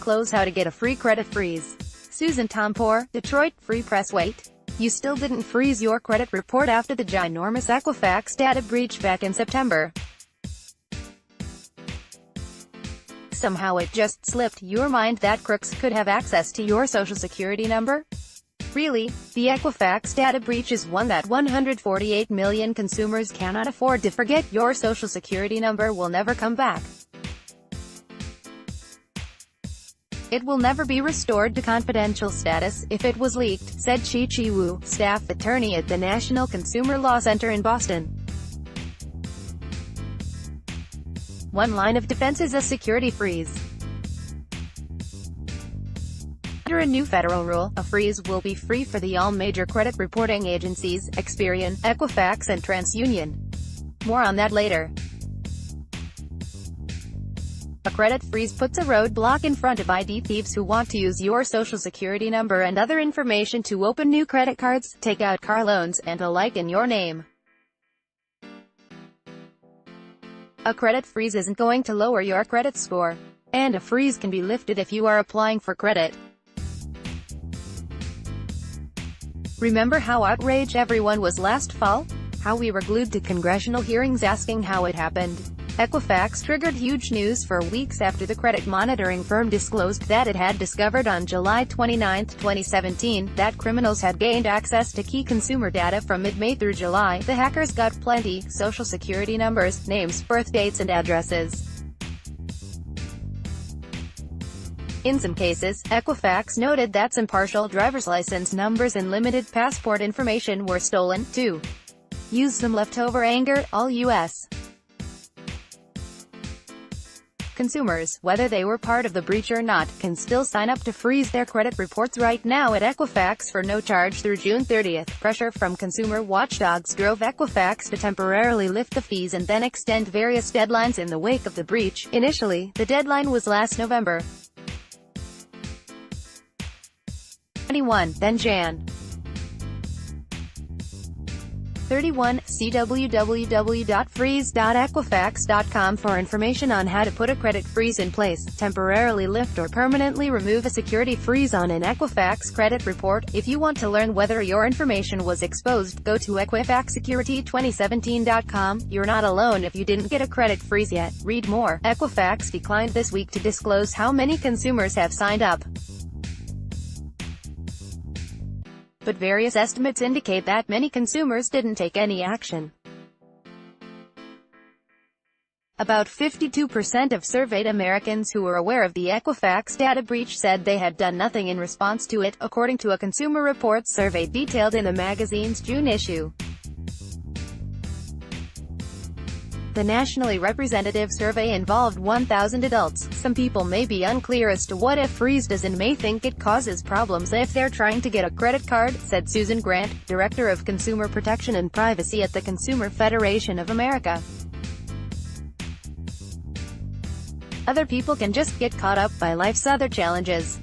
disclose how to get a free credit freeze. Susan Tompor, Detroit Free PressWait. You still didn't freeze your credit report after the ginormous Equifax data breach back in September. Somehow it just slipped your mind that crooks could have access to your social security number? Really? The Equifax data breach is one that 148 million consumers cannot afford to forget. Your social security number will never come back. It will never be restored to confidential status if it was leaked, said Chi Wu, staff attorney at the National Consumer Law Center in Boston. One line of defense is a security freeze. Under a new federal rule, a freeze will be free for the all major credit reporting agencies, Experian, Equifax and TransUnion. More on that later. A credit freeze puts a roadblock in front of ID thieves who want to use your social security number and other information to open new credit cards, take out car loans, and the like in your name. A credit freeze isn't going to lower your credit score. And a freeze can be lifted if you are applying for credit. Remember how outraged everyone was last fall? How we were glued to congressional hearings asking how it happened? Equifax triggered huge news for weeks after the credit monitoring firm disclosed that it had discovered on July 29, 2017, that criminals had gained access to key consumer data from mid-May through July. The hackers got plenty: social security numbers, names, birth dates and addresses. In some cases, Equifax noted that some partial driver's license numbers and limited passport information were stolen, too. Use some leftover anger, all U.S. consumers, whether they were part of the breach or not, can still sign up to freeze their credit reports right now at Equifax for no charge through June 30. Pressure from consumer watchdogs drove Equifax to temporarily lift the fees and then extend various deadlines in the wake of the breach. Initially, the deadline was last November 21, then Jan. 31. See www.freeze.equifax.com for information on how to put a credit freeze in place, temporarily lift or permanently remove a security freeze on an Equifax credit report. If you want to learn whether your information was exposed, go to EquifaxSecurity2017.com. You're not alone if you didn't get a credit freeze yet. Read more. Equifax declined this week to disclose how many consumers have signed up. But various estimates indicate that many consumers didn't take any action. About 52% of surveyed Americans who were aware of the Equifax data breach said they had done nothing in response to it, according to a Consumer Reports survey detailed in the magazine's June issue. The nationally representative survey involved 1,000 adults. Some people may be unclear as to what a freeze does and may think it causes problems if they're trying to get a credit card, said Susan Grant, Director of Consumer Protection and Privacy at the Consumer Federation of America. Other people can just get caught up by life's other challenges.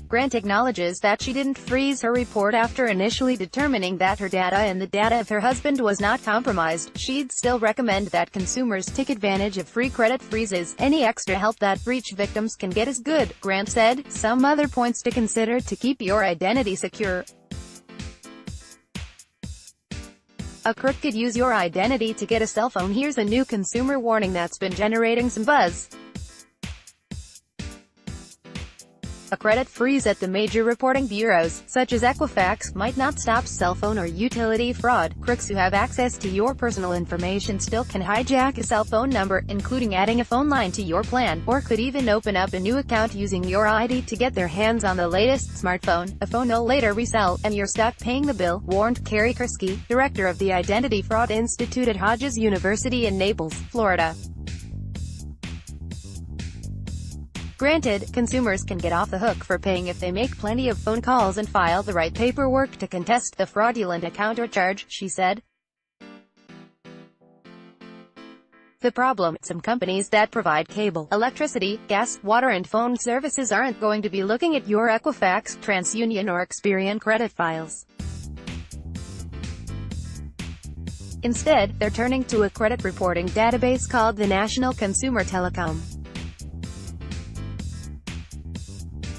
Grant acknowledges that she didn't freeze her report after initially determining that her data and the data of her husband was not compromised. She'd still recommend that consumers take advantage of free credit freezes. Any extra help that breach victims can get is good, Grant said. Some other points to consider to keep your identity secure. A crook could use your identity to get a cell phone. Here's a new consumer warning that's been generating some buzz. A credit freeze at the major reporting bureaus, such as Equifax, might not stop cell phone or utility fraud. Crooks who have access to your personal information still can hijack a cell phone number, including adding a phone line to your plan, or could even open up a new account using your ID to get their hands on the latest smartphone, a phone they'll later resell, and you're stuck paying the bill, warned Carrie Kursky, director of the Identity Fraud Institute at Hodges University in Naples, Florida. Granted, consumers can get off the hook for paying if they make plenty of phone calls and file the right paperwork to contest the fraudulent account or charge, she said. The problem: some companies that provide cable, electricity, gas, water and phone services aren't going to be looking at your Equifax, TransUnion or Experian credit files. Instead, they're turning to a credit reporting database called the National Consumer Telecom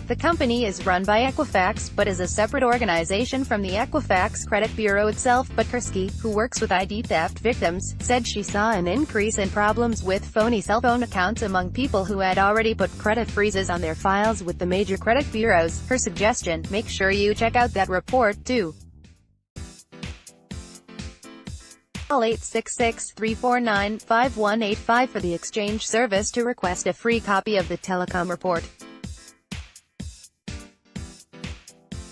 The company is run by Equifax, but is a separate organization from the Equifax credit bureau itself. But Kursky, who works with ID theft victims, said she saw an increase in problems with phony cell phone accounts among people who had already put credit freezes on their files with the major credit bureaus. Her suggestion: make sure you check out that report too. Call 866-349-5185 for the exchange service to request a free copy of the telecom report.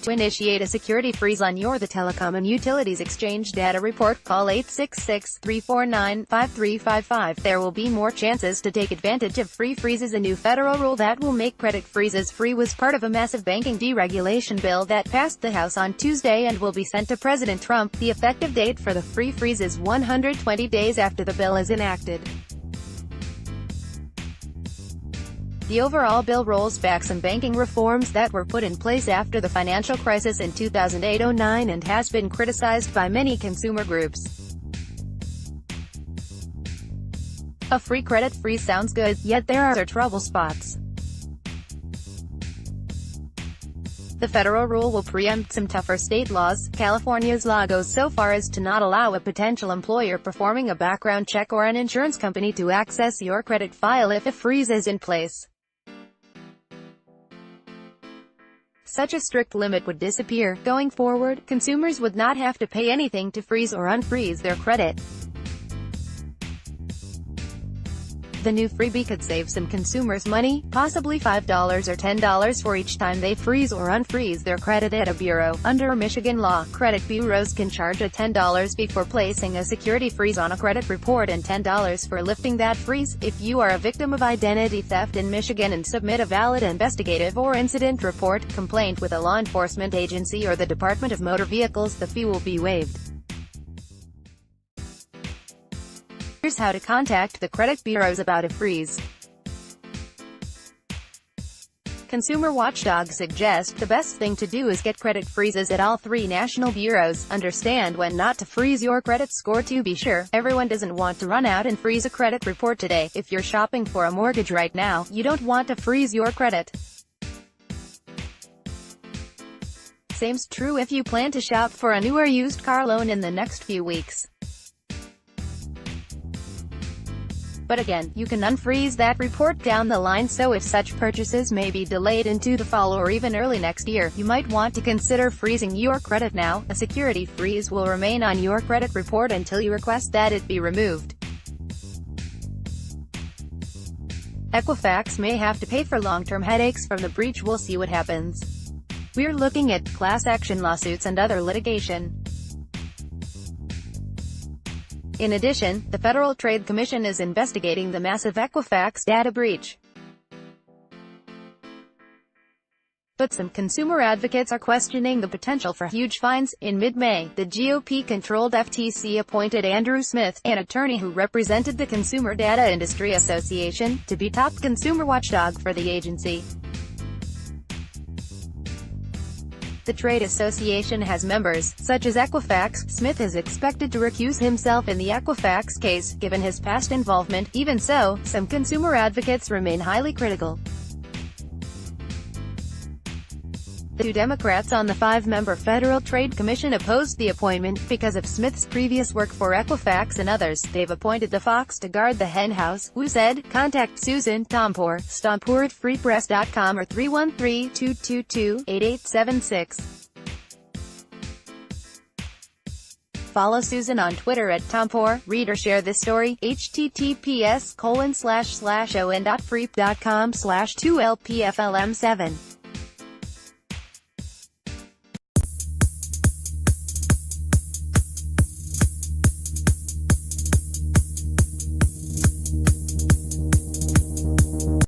To initiate a security freeze on the Telecom and Utilities Exchange data report, call 866-349-5355. There will be more chances to take advantage of free freezes. A new federal rule that will make credit freezes free was part of a massive banking deregulation bill that passed the House on Tuesday and will be sent to President Trump. The effective date for the free freeze is 120 days after the bill is enacted. The overall bill rolls back some banking reforms that were put in place after the financial crisis in 2008-09 and has been criticized by many consumer groups. A free credit freeze sounds good, yet there are trouble spots. The federal rule will preempt some tougher state laws. California's law goes so far as to not allow a potential employer performing a background check or an insurance company to access your credit file if a freeze is in place. Such a strict limit would disappear. Going forward, consumers would not have to pay anything to freeze or unfreeze their credit. The new freebie could save some consumers money, possibly $5 or $10 for each time they freeze or unfreeze their credit at a bureau. Under Michigan law, credit bureaus can charge a $10 fee for placing a security freeze on a credit report and $10 for lifting that freeze. If you are a victim of identity theft in Michigan and submit a valid investigative or incident report complaint with a law enforcement agency or the Department of Motor Vehicles, the fee will be waived. Here's how to contact the credit bureaus about a freeze. Consumer watchdogs suggest the best thing to do is get credit freezes at all three national bureaus. Understand when not to freeze your credit score. To be sure, everyone doesn't want to run out and freeze a credit report today. If you're shopping for a mortgage right now, you don't want to freeze your credit. Same's true if you plan to shop for a new or used car loan in the next few weeks. But again, you can unfreeze that report down the line, so if such purchases may be delayed into the fall or even early next year, you might want to consider freezing your credit now. A security freeze will remain on your credit report until you request that it be removed. Equifax may have to pay for long-term headaches from the breach. We'll see what happens. We're looking at class action lawsuits and other litigation. In addition, the Federal Trade Commission is investigating the massive Equifax data breach. But some consumer advocates are questioning the potential for huge fines. In mid-May, the GOP-controlled FTC appointed Andrew Smith, an attorney who represented the Consumer Data Industry Association, to be top consumer watchdog for the agency. The trade association has members, such as Equifax. Smith is expected to recuse himself in the Equifax case, given his past involvement. Even so, some consumer advocates remain highly critical. The two Democrats on the five-member Federal Trade Commission opposed the appointment because of Smith's previous work for Equifax and others. They've appointed the fox to guard the henhouse, who said. Contact Susan Tompor, Tompor at freepress.com or 313-222-8876. Follow Susan on Twitter at Tompor. Read or share this story. https://on.freep.com/2lpflm7